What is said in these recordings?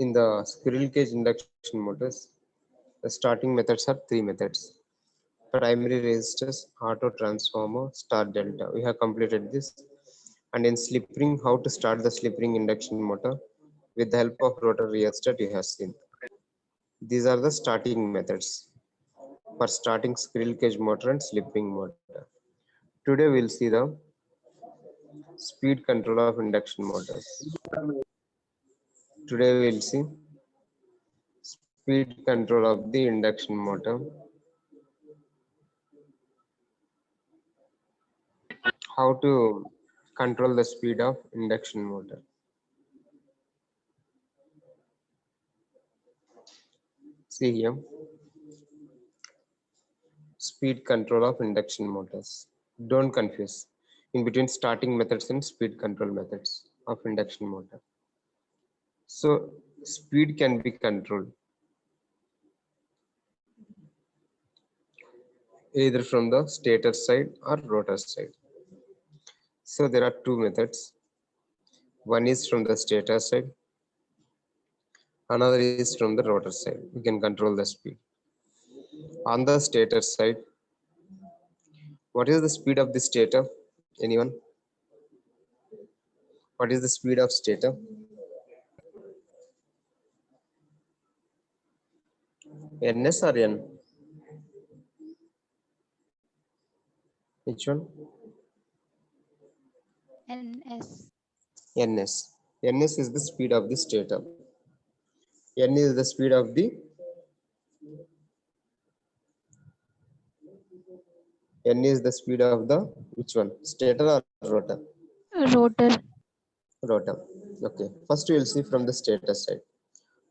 In the squirrel cage induction motors, the starting methods are three methods. Primary resistors, auto transformer, star delta. We have completed this. And in slip ring, how to start the slip ring induction motor with the help of rotor rheostat you have seen. These are the starting methods for starting squirrel cage motor and slip ring motor. Today we'll see the speed control of induction motors. Today we'll see speed control of the induction motor. How to control the speed of induction motor. See here, speed control of induction motors. Don't confuse in between starting methods and speed control methods of induction motor. So speed can be controlled either from the stator side or rotor side. So there are two methods. One is from the stator side, another is from the rotor side. We can control the speed. On the stator side, what is the speed of the stator? Anyone? What is the speed of stator? NS or N? Which one? NS. NS. NS is the speed of the stator. N is the speed of the N is the speed of the which one? Stator or rotor? Rotor. Rotor. Okay. First we will see from the stator side.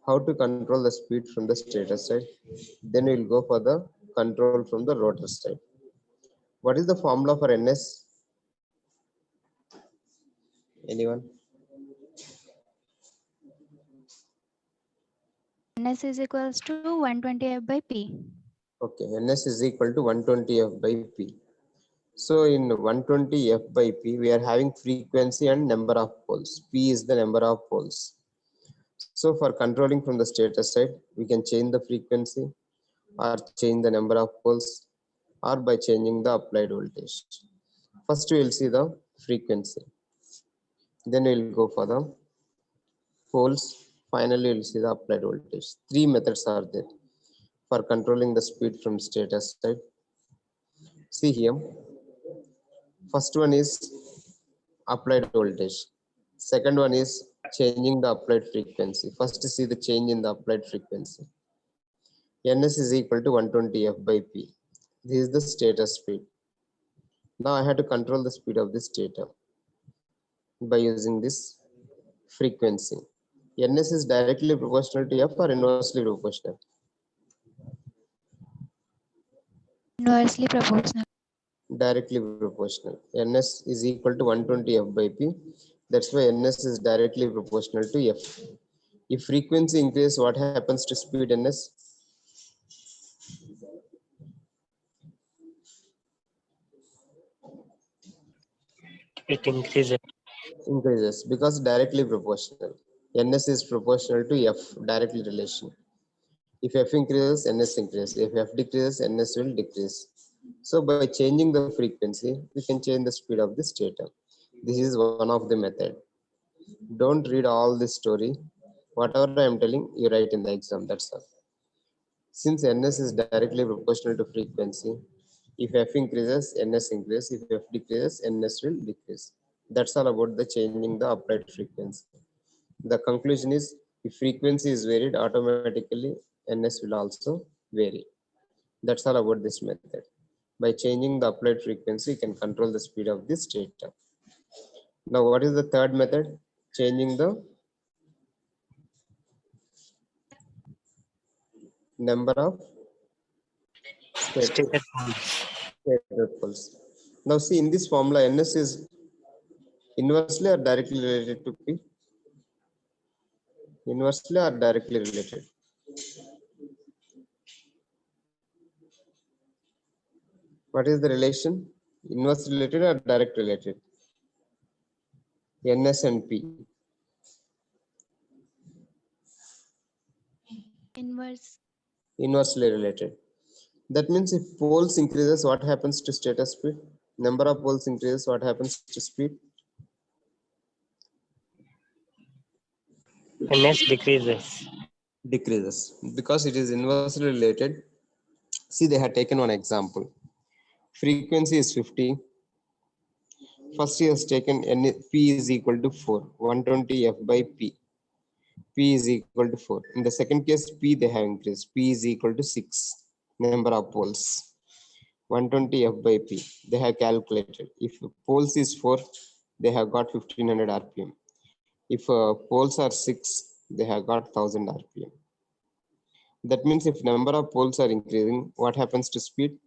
How to control the speed from the stator side. Then we will go for the control from the rotor side. What is the formula for NS? Anyone? NS is equals to 120F by P. Okay, NS is equal to 120F by P. So in 120F by P, we are having frequency and number of poles. P is the number of poles. So for controlling from the stator side, we can change the frequency or change the number of poles or by changing the applied voltage. First we will see the frequency. Then we will go for the poles. Finally, we will see the applied voltage. Three methods are there for controlling the speed from stator side. See here. First one is applied voltage. Second one is changing the applied frequency. First see the change in the applied frequency. NS is equal to 120F by P. This is the stator speed. Now I have to control the speed of the stator by using this frequency. NS is directly proportional to F or inversely proportional? Inversely proportional. Directly proportional. NS is equal to 120F by P. That's why NS is directly proportional to F. If frequency increases, what happens to speed NS? It increases. Increases because directly proportional. NS is proportional to F, directly relation. If F increases, NS increases. If F decreases, NS will decrease. So by changing the frequency, we can change the speed of the stator. This is one of the method. Don't read all this story. Whatever I am telling, you write in the exam, that's all. Since NS is directly proportional to frequency, if F increases, NS increases. If F decreases, NS will decrease. That's all about the changing the applied frequency. The conclusion is, if frequency is varied, automatically NS will also vary. That's all about this method. By changing the applied frequency, you can control the speed of the stator. Now, what is the third method? Changing the number of Stated stator poles. Now, see in this formula, NS is inversely or directly related to P? Inversely or directly related? What is the relation? Inverse related or direct related? NS and P. Inversely related. That means if poles increases, what happens to stator speed? Number of poles increases, what happens to speed? ns decreases. Decreases, because it is inversely related. See, they had taken one example. Frequency is 50. First he has taken P is equal to 4, 120 F by P. P is equal to 4. In the second case, P they have increased. P is equal to 6, number of poles. 120 F by P. They have calculated. If poles is 4, they have got 1500 RPM. If poles are 6, they have got 1000 RPM. That means if number of poles are increasing, what happens to speed?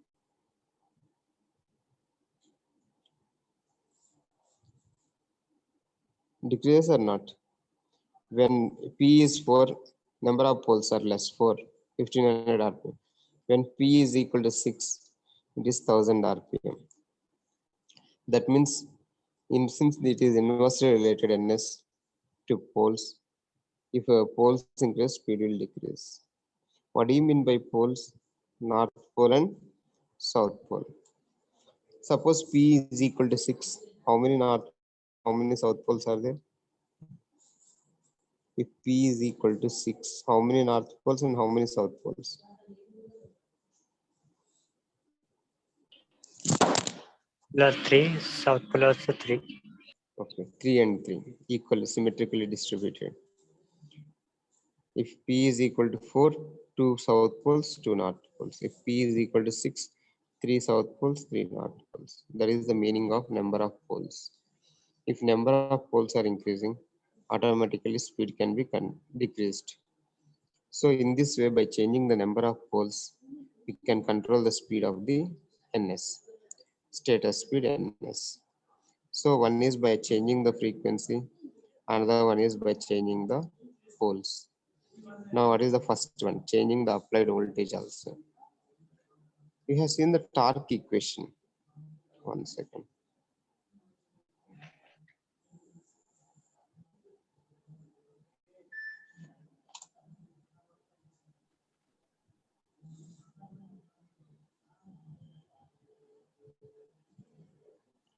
Decreases or not? When P is 4, number of poles are less, 4, 1500 RPM. When P is equal to 6, it is 1000 RPM. That means since it is inversely related ns to poles, if poles increase, speed will decrease. What do you mean by poles? North pole and south pole. Suppose P is equal to 6. How many north, how many south poles are there? If P is equal to 6, how many north poles and how many south poles? Polar 3, south pole also 3. Okay, 3 and 3, equally symmetrically distributed. If P is equal to 4, 2 south poles, 2 north poles. If P is equal to 6, 3 south poles, 3 north poles. That is the meaning of number of poles. If number of poles are increasing, automatically speed can be decreased. So in this way, by changing the number of poles, we can control the speed of the ns, stator speed ns. So one is by changing the frequency, another one is by changing the poles. Now what is the first one? Changing the applied voltage also. We have seen the torque equation. 1 second.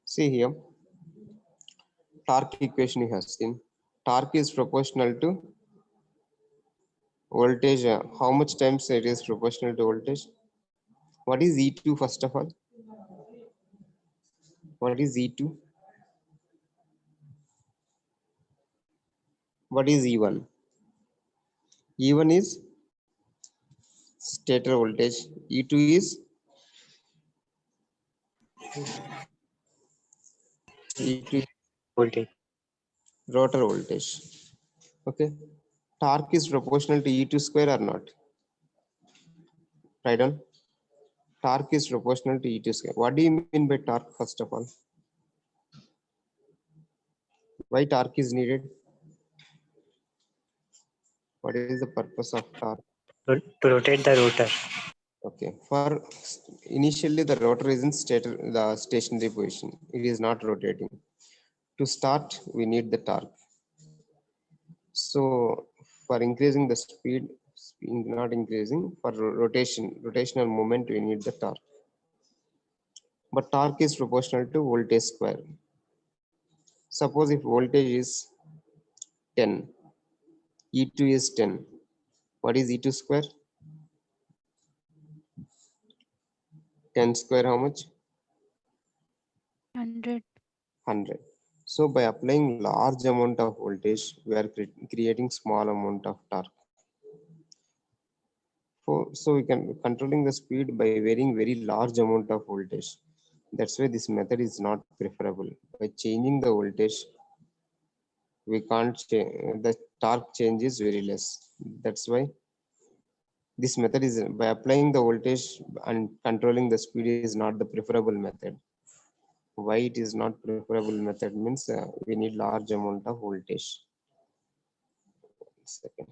See here, torque equation you have seen. Torque is proportional to voltage. How much times it is proportional to voltage? What is E2 first of all? What is E2? What is E1? E1 is stator voltage. E2 is E2 is Voltage. rotor voltage. Okay. Torque is proportional to E2 square or not? Right on. Torque is proportional to E2 square. What do you mean by torque first of all? Why torque is needed? What is the purpose of torque? To rotate the rotor. Okay. For initially the rotor is in the stationary position. It is not rotating. To start, we need the torque. So for increasing the speed, not increasing, for rotational movement, we need the torque. But torque is proportional to voltage square. Suppose if voltage is 10, E2 is 10. What is E2 square? 10 square, how much? 100. 100. So by applying large amount of voltage, we are creating small amount of torque. So we can controlling the speed by varying very large amount of voltage. That's why this method is not preferable. By changing the voltage, we can't change the torque change is very less. That's why this method is by applying the voltage and controlling the speed is not the preferable method. Why it is not preferable method means we need large amount of voltage. 1 second.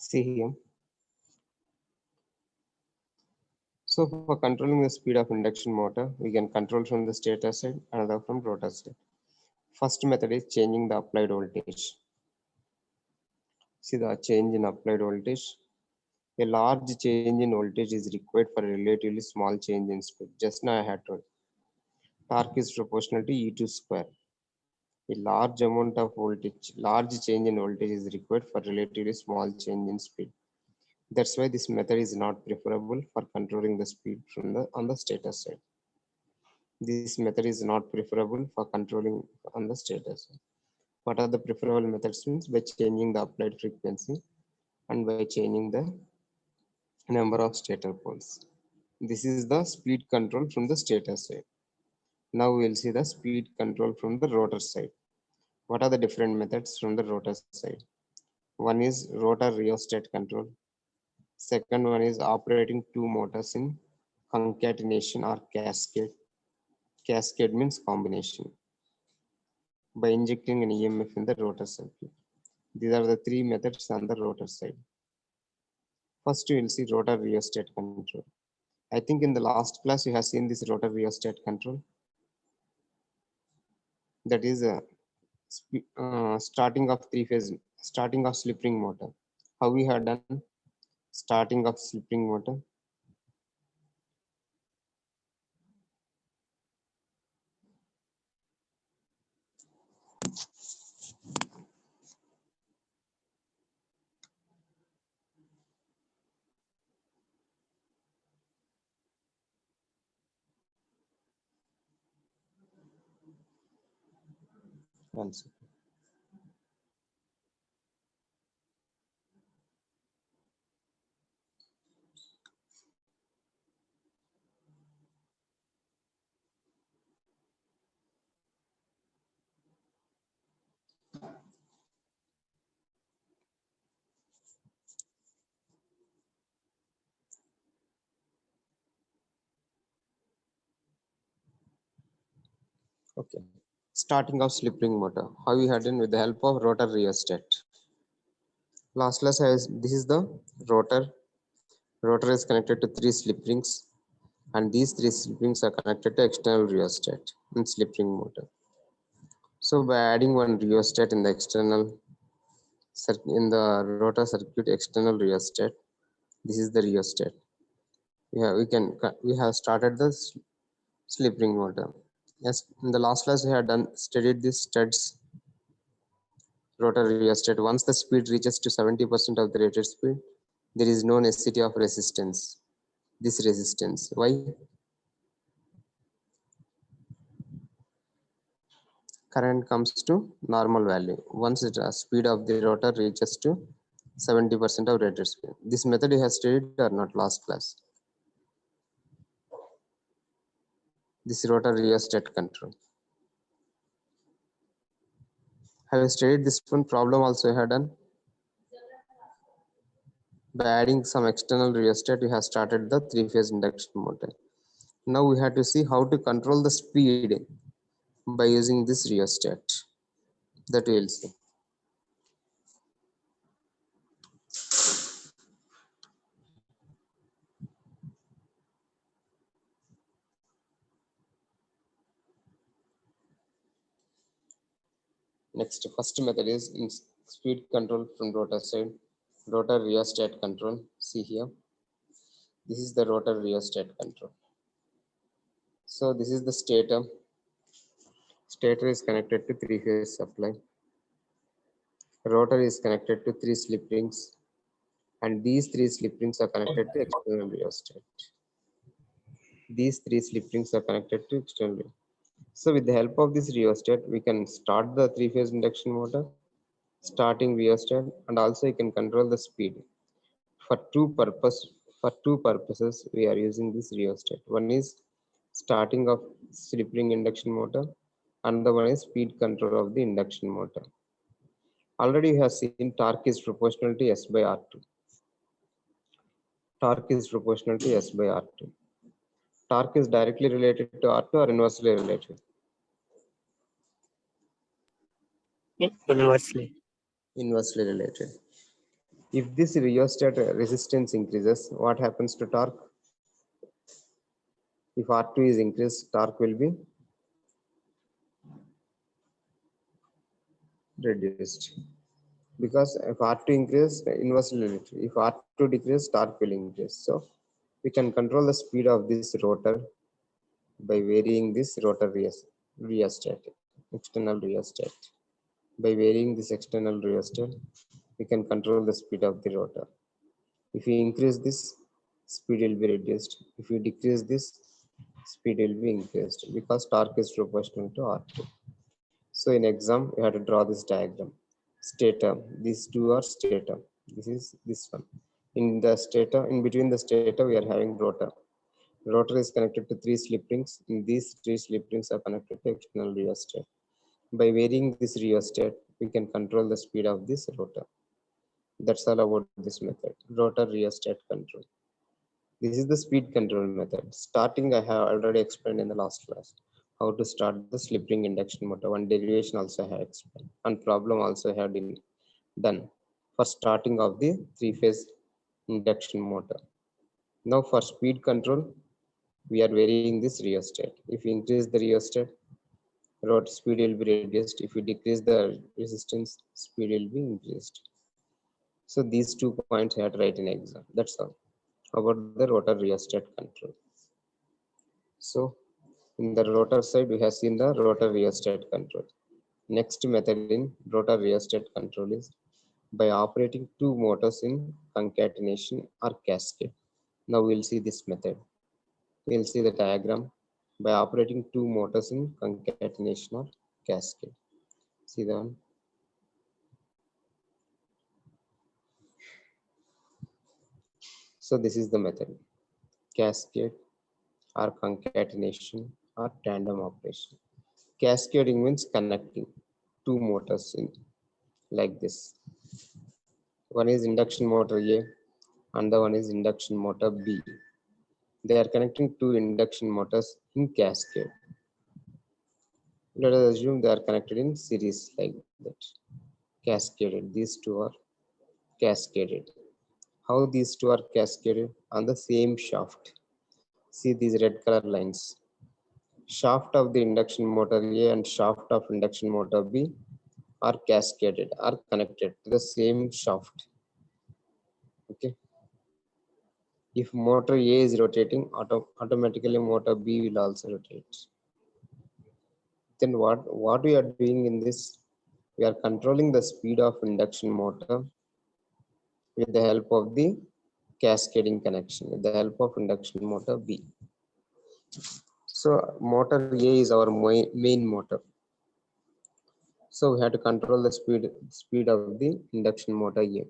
See here. So for controlling the speed of induction motor, we can control from the stator side, another from rotor side. First method is changing the applied voltage. See the change in applied voltage. A large change in voltage is required for a relatively small change in speed. Just now I had told. Torque is proportional to E2 square. A large amount of voltage, large change in voltage is required for relatively small change in speed. That's why this method is not preferable for controlling the speed from on the stator side. This method is not preferable for controlling on the stator side. What are the preferable methods? Means by changing the applied frequency and by changing the number of stator poles. This is the speed control from the stator side. Now we will see the speed control from the rotor side. What are the different methods from the rotor side? One is rotor rheostat control. Second one is operating two motors in concatenation or cascade. Cascade means combination. By injecting an EMF in the rotor circuit. These are the three methods on the rotor side. First, you will see rotor rheostat control. I think in the last class you have seen this rotor rheostat control. That is starting of three-phase, starting of slip ring motor. How we have done starting of slip ring motor? One second. Okay. Starting of slip ring motor. How we had done with the help of rotor rheostat. Last class this is the rotor. Rotor is connected to three slip rings, and these three slip rings are connected to external rheostat in slip ring motor. So by adding one rheostat in the external in the rotor circuit external rheostat, this is the rheostat. We have started the slip ring motor. Yes, in the last class we had studied this studs rotor rheostat. Once the speed reaches to 70% of the rated speed, there is no necessity of resistance. This resistance. Why? Current comes to normal value once the speed of the rotor reaches to 70% of rated speed. This method you have studied or not last class? This rotor rheostat control. Have you studied this one problem also you have done? By adding some external rheostat, you have started the three-phase induction motor. Now we have to see how to control the speed by using this rheostat. That we will see. Next, first method is in speed control from rotor side. Rotor rheostat control. See here. This is the rotor rheostat control. So this is the stator. Stator is connected to three-phase supply. Rotor is connected to three slip rings, and these three slip rings are connected to external rheostat. These three slip rings are connected to external. So with the help of this rheostat, we can start the three-phase induction motor, starting rheostat, and also you can control the speed. For two purposes, we are using this rheostat. One is starting of slip ring induction motor, another one is speed control of the induction motor. Already you have seen torque is proportional to S by R2. Torque is proportional to S by R2. Torque is directly related to R2 or inversely related? Inversely. Inversely related. If this rheostat resistance increases, what happens to torque? If R2 is increased, torque will be reduced. Because if R2 increases, inversely related. If R2 decreases, torque will increase. So we can control the speed of this rotor by varying this rotor rheostat, external rheostat. By varying this external rheostat, we can control the speed of the rotor. If we increase this, speed will be reduced. If we decrease this, speed will be increased because torque is proportional to R2. So in exam, we have to draw this diagram. Stator, these two are stator. This is this one. In the stator, in between the stator, we are having rotor. Rotor is connected to 3 slip rings. In these 3 slip rings are connected to external rheostat. By varying this rheostat, we can control the speed of this rotor. That's all about this method, rotor rheostat control. This is the speed control method. Starting, I have already explained in the last class how to start the slip ring induction motor. One derivation also I have explained, and problem also I have done for starting of the 3-phase induction motor. Now for speed control, we are varying this rheostat. If we increase the rheostat, rotor speed will be reduced. If we decrease the resistance, speed will be increased. So these 2 points I had to write in exam. That's all about the rotor rheostat control. So in the rotor side, we have seen the rotor rheostat control. Next method in rotor rheostat control is by operating 2 motors in concatenation or cascade. Now we'll see this method. We'll see the diagram by operating 2 motors in concatenation or cascade. See the one. So this is the method. Cascade or concatenation or tandem operation. Cascading means connecting 2 motors in like this. One is induction motor A, and the one is induction motor B. They are connecting 2 induction motors in cascade. Let us assume they are connected in series like that. Cascaded. These 2 are cascaded. How these 2 are cascaded? On the same shaft. See these red color lines. Shaft of the induction motor A and shaft of induction motor B are cascaded, are connected to the same shaft. Okay. If motor A is rotating, automatically motor B will also rotate. Then what we are doing in this? We are controlling the speed of induction motor with the help of the cascading connection, with the help of induction motor B. So motor A is our main motor. So we have to control the speed of the induction motor A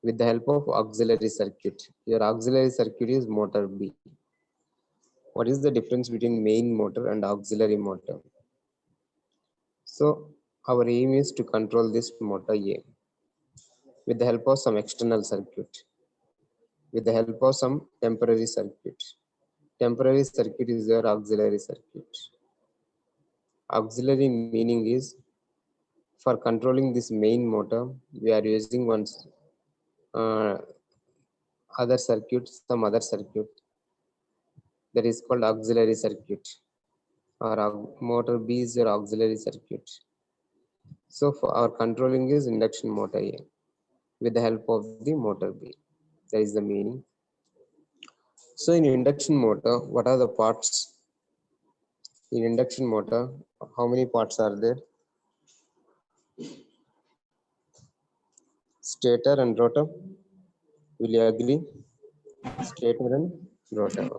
with the help of auxiliary circuit. Your auxiliary circuit is motor B. What is the difference between main motor and auxiliary motor? So our aim is to control this motor A with the help of some external circuit, with the help of some temporary circuit. Temporary circuit is your auxiliary circuit. Auxiliary meaning is for controlling this main motor, we are using one other circuit, some other circuit that is called auxiliary circuit, or motor B is your auxiliary circuit. So for our controlling is induction motor A with the help of the motor B. That is the meaning. So in induction motor, what are the parts? In induction motor, how many parts are there? Stator and rotor. Will you agree? Stator and rotor.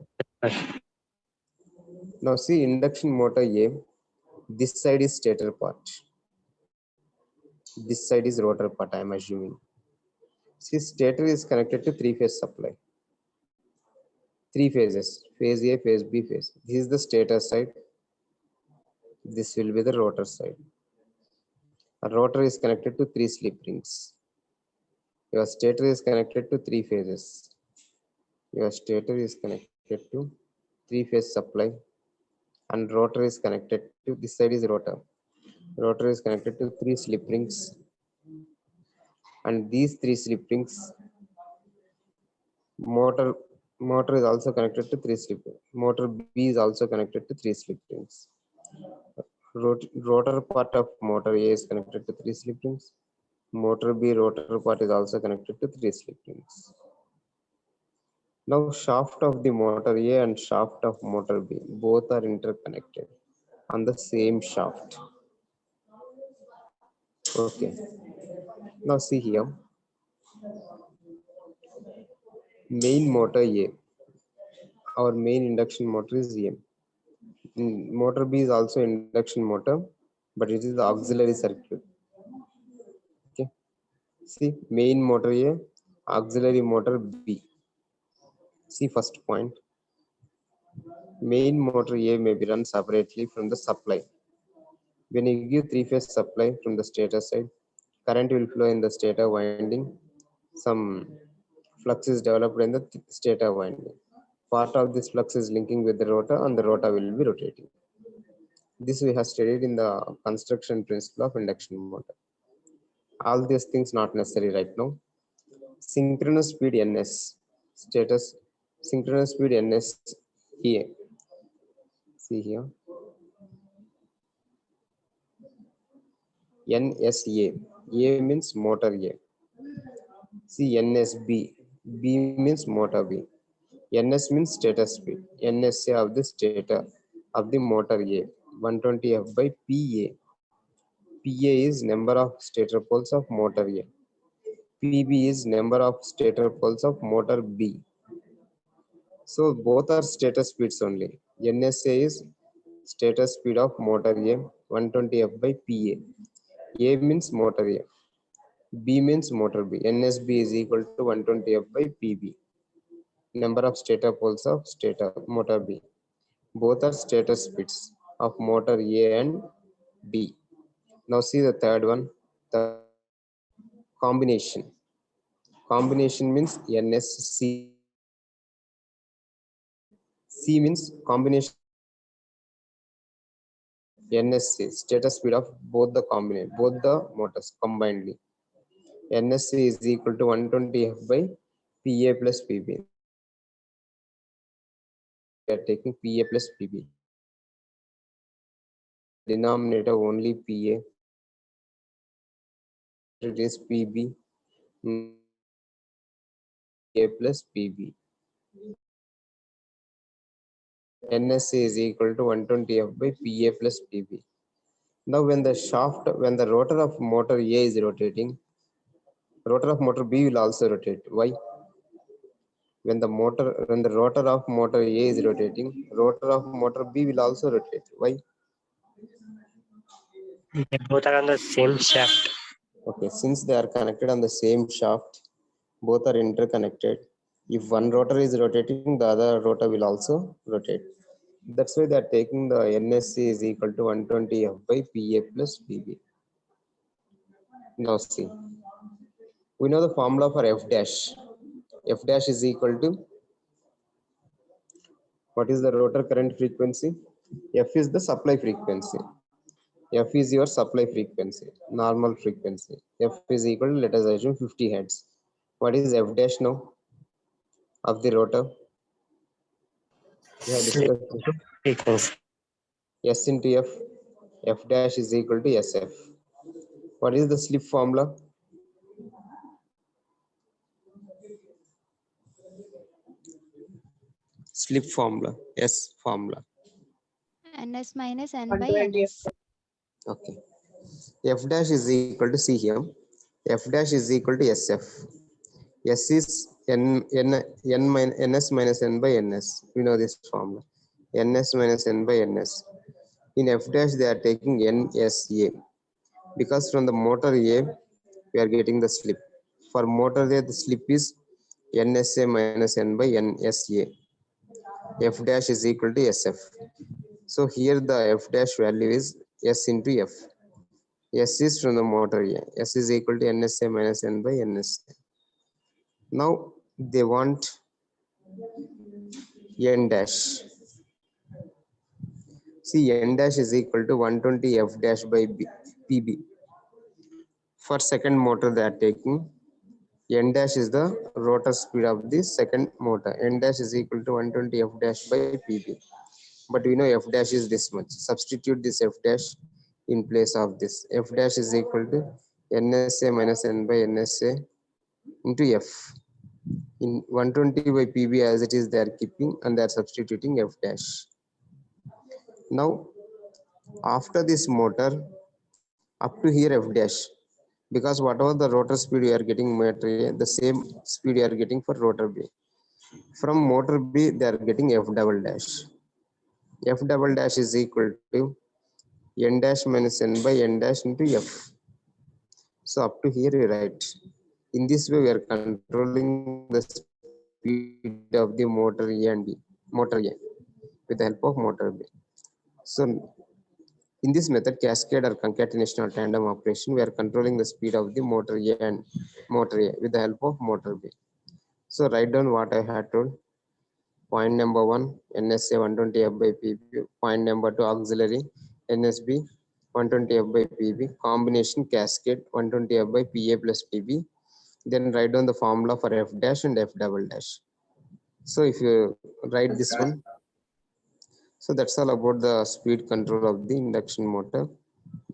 Now see induction motor A. This side is stator part. This side is rotor part, I am assuming. See, stator is connected to 3-phase supply. 3 phases, phase A, phase B, phase. This is the stator side. This will be the rotor side. A rotor is connected to 3 slip rings. Your stator is connected to 3 phases. Your stator is connected to 3-phase supply, and rotor is connected to, this side is rotor. Rotor is connected to 3 slip rings. and these 3 slip rings, motor is also connected to 3 slip rings. Motor B is also connected to 3 slip rings. Rotor part of motor A is connected to 3 slip rings. Motor B rotor part is also connected to 3 slip rings. Now shaft of the motor A and shaft of motor B both are interconnected on the same shaft. Okay. Now see here. Main motor A. Our main induction motor is A. Motor B is also induction motor, but it is the auxiliary circuit. Okay. See, main motor A, auxiliary motor B. See first point. Main motor A may be run separately from the supply. When you give 3-phase supply from the stator side, current will flow in the stator winding. Some flux is developed in the stator winding. Part of this flux is linking with the rotor and the rotor will be rotating. This we have studied in the construction principle of induction motor. All these things not necessary right now. Synchronous speed ns, status synchronous speed ns here. See here. NSA. A means motor A. See NSB. B means motor B. NS means stator speed. NSA of the stator of the motor A. 120 F by PA. PA is number of stator poles of motor A. PB is number of stator poles of motor B. So both are stator speeds only. NSA is stator speed of motor A, 120 F by PA. A means motor A. B means motor B. NSB is equal to 120 F by PB. Number of stator poles of stator motor B. Both are stator speeds of motor A and B. Now see the third one. The combination. Combination means NSC. C means combination. NSC stator speed of both the motors combinedly. NSC is equal to 120 F by PA plus PB. We are taking PA plus PB. Denominator only PA. It is PB. PA plus PB. NSC is equal to 120 F by PA plus PB. Now when the rotor of motor A is rotating, rotor of motor B will also rotate. Why? When the rotor of motor A is rotating, rotor of motor B will also rotate. Why? They both are on the same shaft. Okay, since they are connected on the same shaft, both are interconnected. If one rotor is rotating, the other rotor will also rotate. That's why they are taking the NSC is equal to 120 F by PA plus PB. Now see, we know the formula for F dash. F dash is equal to, what is the rotor current frequency? F is the supply frequency. F is your supply frequency, normal frequency. F is equal to, let us assume 50 Hz. What is F dash now of the rotor? We have Slip discussed frequency. S into F. F dash is equal to SF. What is the slip formula? Slip formula, S formula. NS minus N by NS. Okay. F dash is equal to, see here, F dash is equal to SF. S is NS minus N by NS. We know this formula. NS minus N by NS. In F dash, they are taking NSA. Because from the motor A, we are getting the slip. For motor A, the slip is NSA minus N by NSA. F dash is equal to SF. So here the F dash value is S into F. S is from the motor A. S is equal to NSA minus N by NSA. Now they want N dash. See, N dash is equal to 120 F dash by PB. For second motor they are taking N dash is the rotor speed of the second motor. N dash is equal to 120 F dash by PB. But we know F dash is this much. Substitute this F dash in place of this. F dash is equal to NSA minus N by NSA into F. In 120 by PB as it is, they are keeping and they are substituting F dash. Now, after this motor, up to here F dash, because whatever the rotor speed you are getting motor A, the same speed you are getting for rotor B. From motor B, they are getting F double dash. F double dash is equal to N dash minus N by N dash into F. So up to here you write. In this way, we are controlling the speed of the motor A and B, motor A, with the help of motor B. So in this method, cascade or concatenation or tandem operation, we are controlling the speed of the motor A and motor A with the help of motor B. So write down what I had told. Point number 1, NSA 120 F by PB. Point number 2, auxiliary NSB 120 F by PB. Combination cascade 120 F by PA plus PB. Then write down the formula for F dash and F double dash. So if you write this one, so that's all about the speed control of the induction motor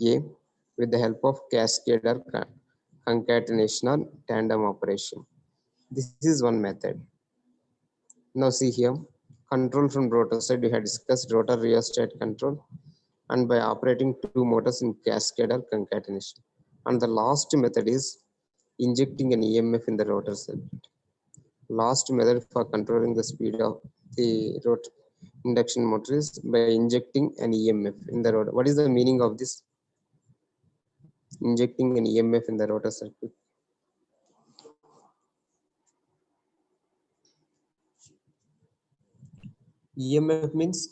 A with the help of cascade or concatenation or tandem operation. This is one method. Now see here, control from rotor side, we had discussed rotor rheostat control and by operating two motors in cascade or concatenation. And the last method is injecting an EMF in the rotor circuit. Last method for controlling the speed of the rotor induction motor is by injecting an EMF in the rotor. What is the meaning of this? Injecting an EMF in the rotor circuit. EMF means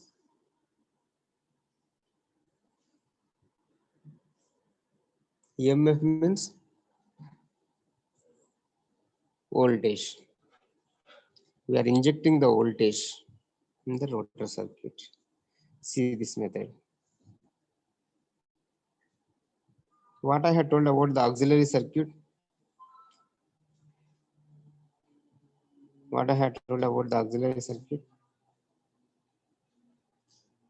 voltage. We are injecting the voltage in the rotor circuit. See this method. What I had told about the auxiliary circuit. What I had told about the auxiliary circuit.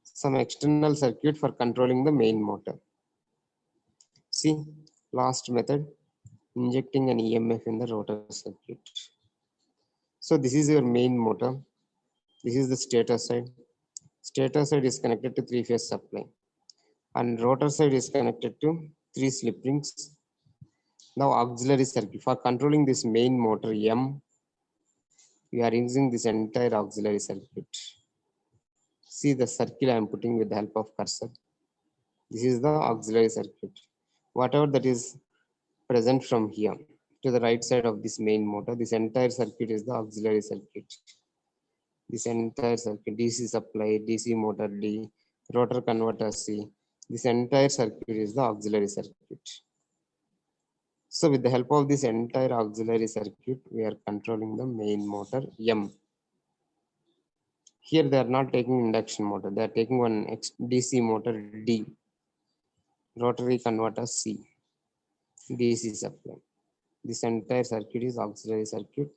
Some external circuit for controlling the main motor. See, last method, injecting an EMF in the rotor circuit. So this is your main motor. This is the stator side. Stator side is connected to three-phase supply. And rotor side is connected to 3 slip rings. Now auxiliary circuit. For controlling this main motor M, we are using this entire auxiliary circuit. See the circle I am putting with the help of cursor. This is the auxiliary circuit. Whatever that is present from here to the right side of this main motor, this entire circuit is the auxiliary circuit. This entire circuit, DC supply, DC motor D, rotor converter C, this entire circuit is the auxiliary circuit. So with the help of this entire auxiliary circuit, we are controlling the main motor M. Here they are not taking induction motor, they are taking one DC motor D, rotary converter C, DC supply. This entire circuit is auxiliary circuit,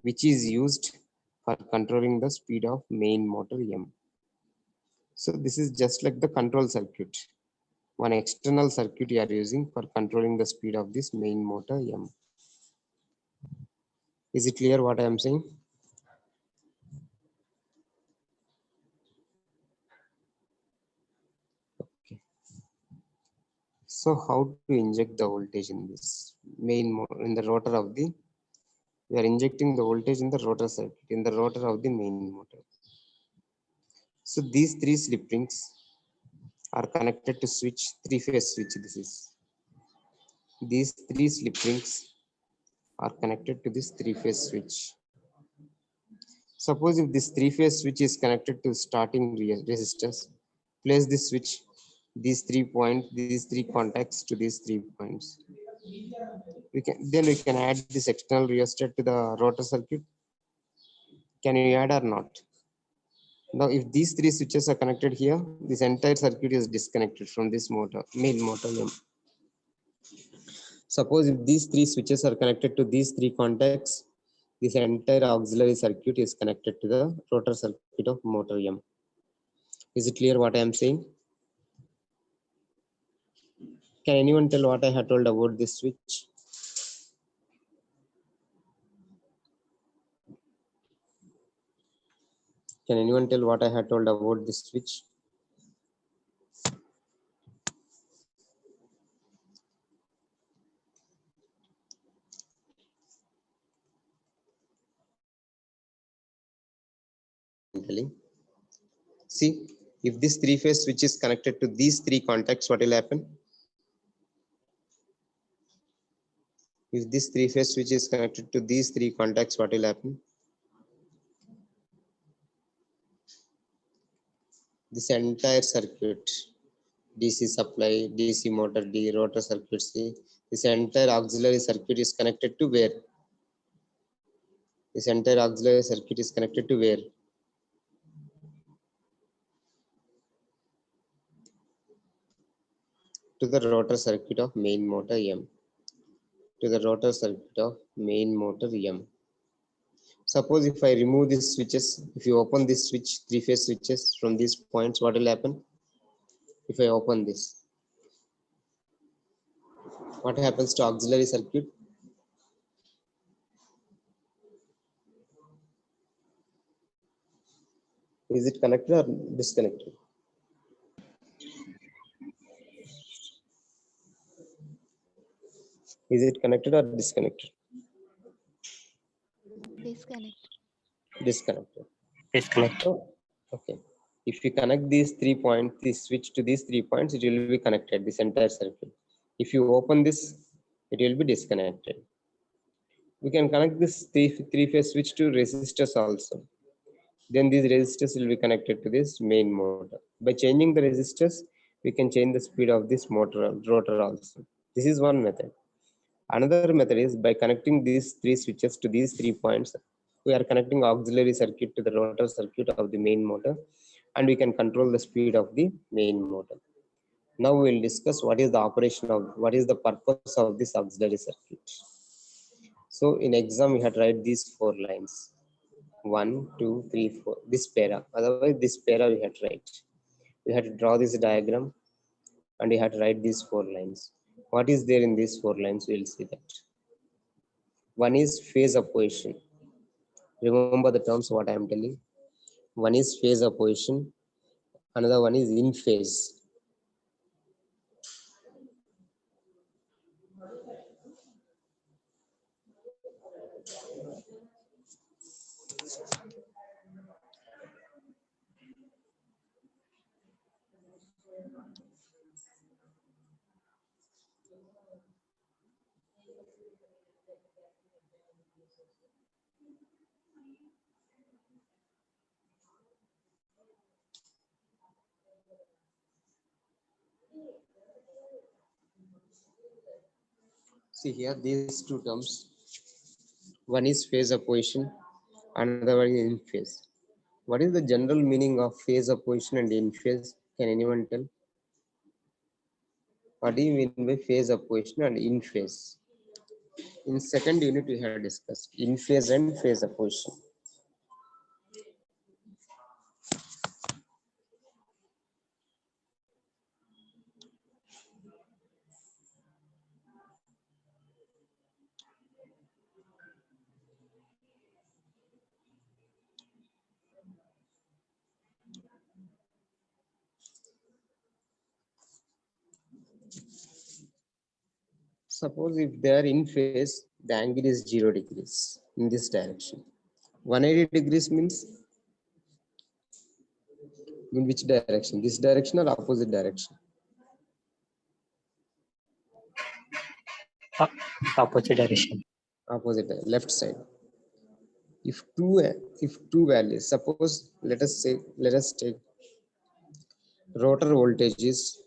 which is used for controlling the speed of main motor M. So this is just like the control circuit. One external circuit you are using for controlling the speed of this main motor M. Is it clear what I am saying? Okay. So how to inject the voltage in this main motor, in the rotor of the, we are injecting the voltage in the rotor circuit, in the rotor of the main motor. So these 3 slip rings are connected to switch, 3-phase switch this is. These 3 slip rings are connected to this 3-phase switch. Suppose if this 3-phase switch is connected to starting resistors, place this switch, these 3 points, these 3 contacts to these 3 points. We can add this external rheostat to the rotor circuit. Can you add or not? Now, if these 3 switches are connected here, this entire circuit is disconnected from this motor, main motor M. Suppose if these three switches are connected to these three contacts, this entire auxiliary circuit is connected to the rotor circuit of motor M. Is it clear what I am saying? Can anyone tell what I had told about this switch? Can anyone tell what I had told about this switch? See, if this three-phase switch is connected to these three contacts, what will happen? If this three-phase switch is connected to these three contacts, what will happen? This entire circuit, DC supply, DC motor D, rotor circuit C, this entire auxiliary circuit is connected to where? This entire auxiliary circuit is connected to where? To the rotor circuit of main motor M. To the rotor circuit of main motor M. Suppose if I remove these switches, if you open this switch, three-phase switches from these points, what will happen? If I open this, what happens to auxiliary circuit? Is it connected or disconnected? Is it connected or disconnected? Disconnect. Disconnected. Disconnect. So, okay. If you connect these 3 points, this switch to these 3 points, it will be connected, this entire circuit. If you open this, it will be disconnected. We can connect this three-phase switch to resistors also. Then these resistors will be connected to this main motor. By changing the resistors, we can change the speed of this motor rotor also. This is one method. Another method is by connecting these three switches to these 3 points, we are connecting auxiliary circuit to the rotor circuit of the main motor, and we can control the speed of the main motor. Now we will discuss what is the operation of, what is the purpose of this auxiliary circuit. So in exam, we had to write these 4 lines. 1, 2, 3, 4. This para. Otherwise, this para we had to write. We had to draw this diagram, and we had to write these 4 lines. What is there in these 4 lines? We will see that. One is phase opposition. Remember the terms what I am telling. One is phase opposition. Another one is in phase. See here, these two terms. One is phase opposition, another one is in phase. What is the general meaning of phase opposition and in phase? Can anyone tell? What do you mean by phase opposition and in phase? In second unit, we have discussed in phase and phase opposition. Suppose if they are in phase, the angle is 0 degrees in this direction. 180 degrees means in which direction? This direction or opposite direction? Opposite direction. Opposite, left side. If two values, suppose let us take rotor voltage is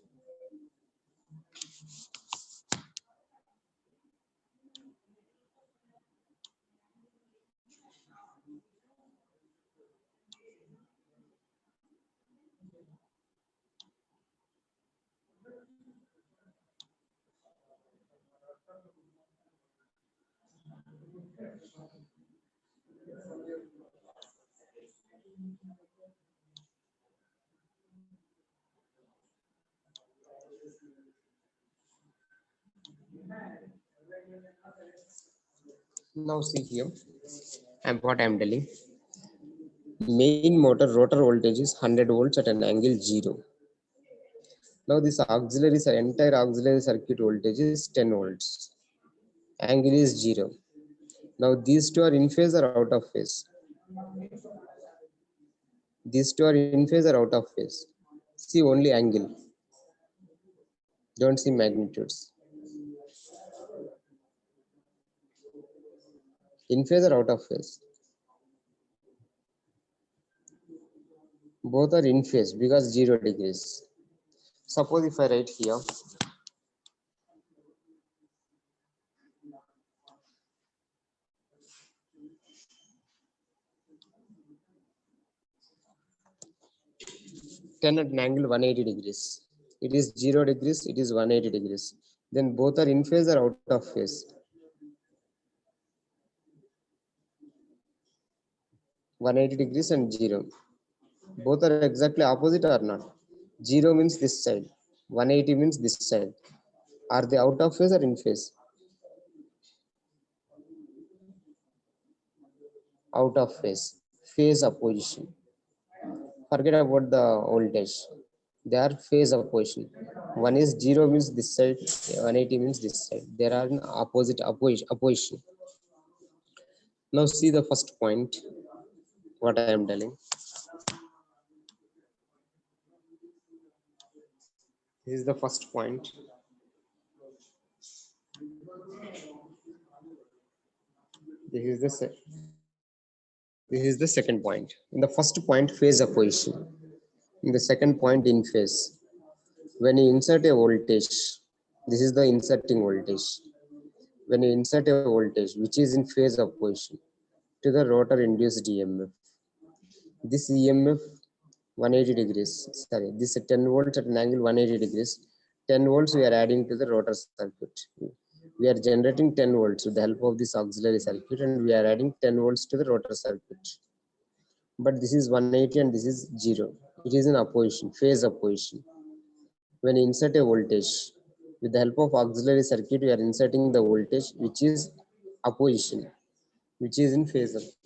Now see here, and what I'm telling. Main motor rotor voltage is 100 volts at an angle 0. Now this entire auxiliary circuit voltage is 10 volts. Angle is 0. Now these two are in phase or out of phase? These two are in phase or out of phase? See only angle. Don't see magnitudes. In phase or out of phase? Both are in phase because 0 degrees. Suppose if I write here, ten at an angle 180 degrees. It is 0 degrees, it is 180 degrees. Then both are in phase or out of phase? 180 degrees and 0. Both are exactly opposite or not? 0 means this side, 180 means this side. Are they out of phase or in phase? Out of phase. Phase opposition. Forget about the voltage. They are phase opposition. One is 0 means this side, 180 means this side. There are an opposite opposition. Now see the first point, what I am telling. This is the first point. This is the second point. In the first point, phase opposition. In the second point, in phase. When you insert a voltage, this is the inserting voltage. When you insert a voltage which is in phase opposition to the rotor induced EMF, this EMF 180 degrees, sorry, this 10 volts at an angle 180 degrees, 10 volts we are adding to the rotor circuit. We are generating 10 volts with the help of this auxiliary circuit, and we are adding 10 volts to the rotor circuit. But this is 180 and this is 0. It is in opposition, phase opposition. When you insert a voltage, with the help of auxiliary circuit, we are inserting the voltage which is opposition, which is in phase.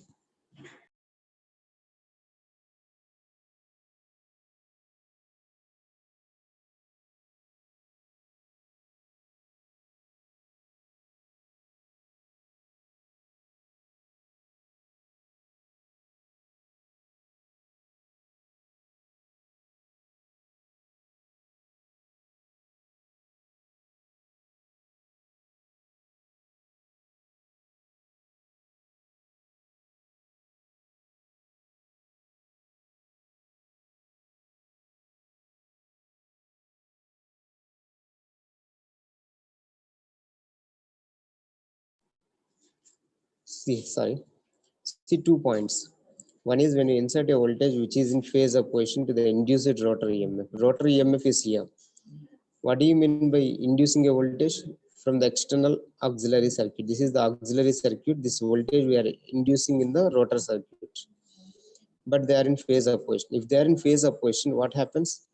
See 2 points. One is when you insert a voltage which is in phase opposition to the induced rotor EMF. Rotor EMF is here. What do you mean by inducing a voltage? From the external auxiliary circuit. This is the auxiliary circuit. This voltage we are inducing in the rotor circuit. But they are in phase opposition. If they are in phase opposition, what happens?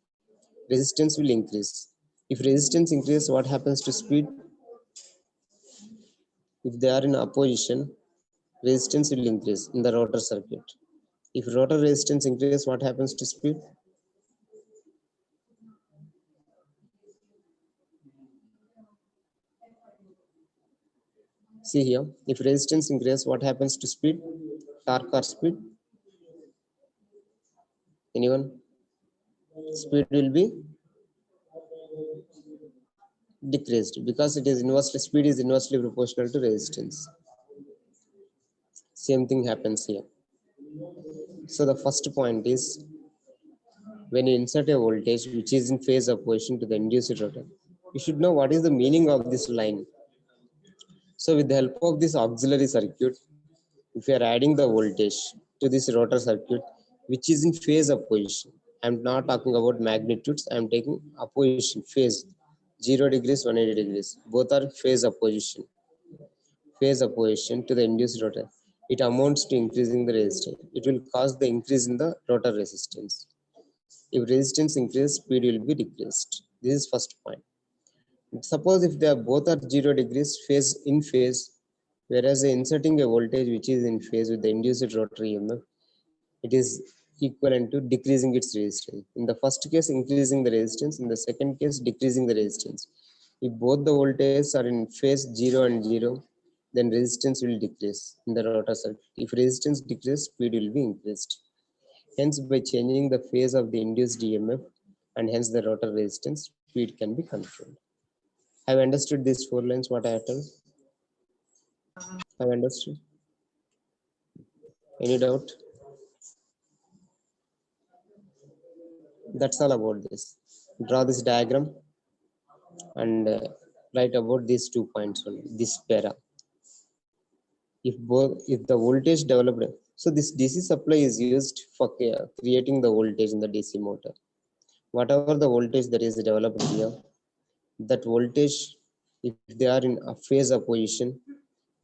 Resistance will increase. If resistance increases, what happens to speed? If they are in opposition, resistance will increase in the rotor circuit. If rotor resistance increases, what happens to speed? See here, if resistance increases, what happens to speed? Torque or speed? Anyone? Speed will be decreased because it is inversely, speed is inversely proportional to resistance. Same thing happens here. So the first point is when you insert a voltage which is in phase opposition to the induced rotor, you should know what is the meaning of this line. So with the help of this auxiliary circuit, if you are adding the voltage to this rotor circuit which is in phase opposition, I'm not talking about magnitudes, I'm taking opposition, phase, 0 degrees, 180 degrees, both are phase opposition. phase opposition to the induced rotor, it amounts to increasing the resistance. It will cause the increase in the rotor resistance. If resistance increases, speed will be decreased. This is first point. Suppose if they are both are 0 degrees phase in phase, whereas inserting a voltage which is in phase with the induced rotor EMF, it is equivalent to decreasing its resistance. In the first case, increasing the resistance. In the second case, decreasing the resistance. If both the voltages are in phase 0 and 0, then resistance will decrease in the rotor circuit. If resistance decreases, speed will be increased. Hence, by changing the phase of the induced EMF and hence the rotor resistance, speed can be controlled. Have understood these 4 lines what I have told? Have understood? Any doubt? That's all about this. Draw this diagram and write about these 2 points only, this para. If the voltage developed, so this DC supply is used for creating the voltage in the DC motor. Whatever the voltage that is developed here, that voltage, if they are in a phase opposition,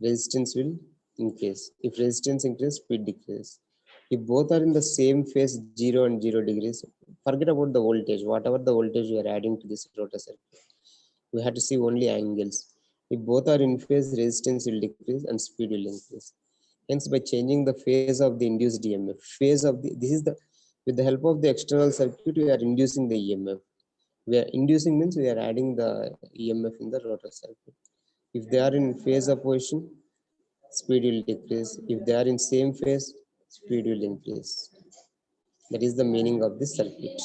resistance will increase. If resistance increases, speed decreases. If both are in the same phase, 0 and 0 degrees, forget about the voltage. Whatever the voltage we are adding to this rotor circuit, we have to see only angles. If both are in phase, resistance will decrease and speed will increase. Hence, by changing the phase of the induced EMF, with the help of the external circuit, we are inducing the EMF. We are inducing means we are adding the EMF in the rotor circuit. If they are in phase opposition, speed will decrease. If they are in same phase, speed will increase. That is the meaning of this circuit.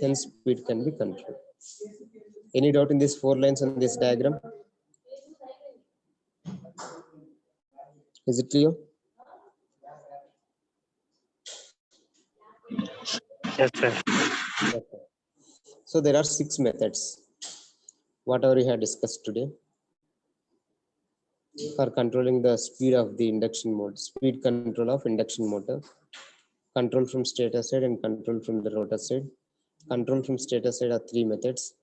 Hence, speed can be controlled. Any doubt in these 4 lines on this diagram? Is it clear? Yes, sir. Okay. So there are 6 methods, whatever we have discussed today, for controlling the speed of the induction motor, speed control of induction motor, control from stator side and control from the rotor side. Control from stator side are 3 methods.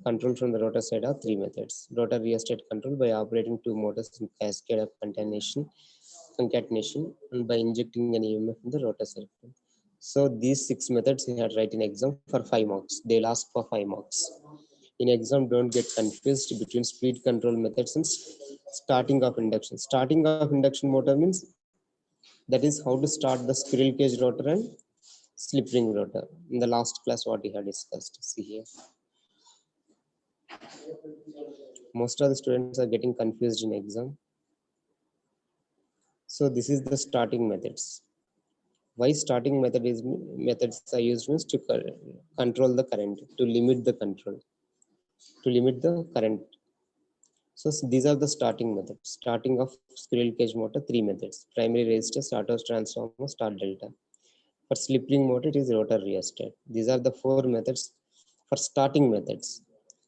Control from the rotor side are 3 methods. Rotor rheostat control by operating 2 motors in cascade of concatenation and by injecting an EMF in the rotor circuit. So these 6 methods you had write in exam for 5 marks. They'll ask for 5 marks. In exam, don't get confused between speed control methods and starting of induction. Starting of induction motor means that is how to start the squirrel cage rotor and slip ring rotor. In the last class, what we had discussed. See here. Most of the students are getting confused in exam. So this is the starting methods. Why starting methods are used means to control the current, to limit the current. So these are the starting methods. Starting of squirrel cage motor, 3 methods: primary resistor, start transformer, start delta. For slip ring motor, it is rotor rheostat. These are the 4 methods for starting methods.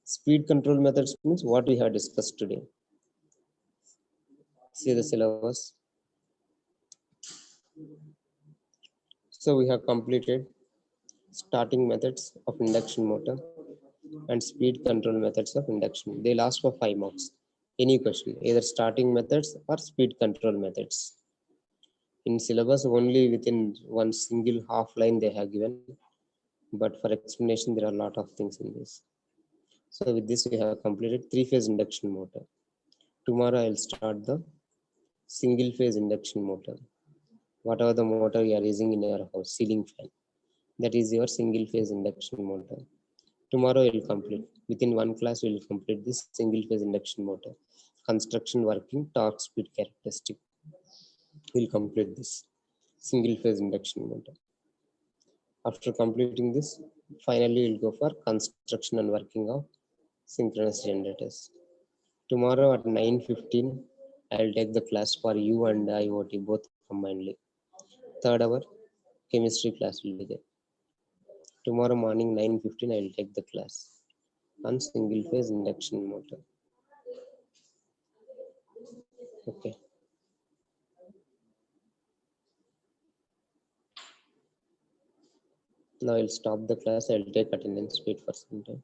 Speed control methods means what we have discussed today. See the syllabus. So we have completed starting methods of induction motor and speed control methods of induction. They last for 5 marks. Any question, either starting methods or speed control methods. In syllabus, only within one single half line they have given, but for explanation, there are a lot of things in this. So with this, we have completed 3-phase induction motor. Tomorrow, I'll start the single-phase induction motor. Whatever the motor you are using in your house, ceiling fan, that is your single-phase induction motor. Tomorrow, we'll complete. Within one class, we'll complete this single-phase induction motor. Construction, working, torque, speed characteristic. We'll complete this single-phase induction motor. After completing this, finally, we'll go for construction and working of synchronous generators. Tomorrow at 9:15, I'll take the class for U and IoT both combinedly. 3rd hour, chemistry class will be there. Tomorrow morning 9:15, I'll take the class on single phase induction motor. Okay. Now I'll stop the class. I'll take attendance, wait for some time.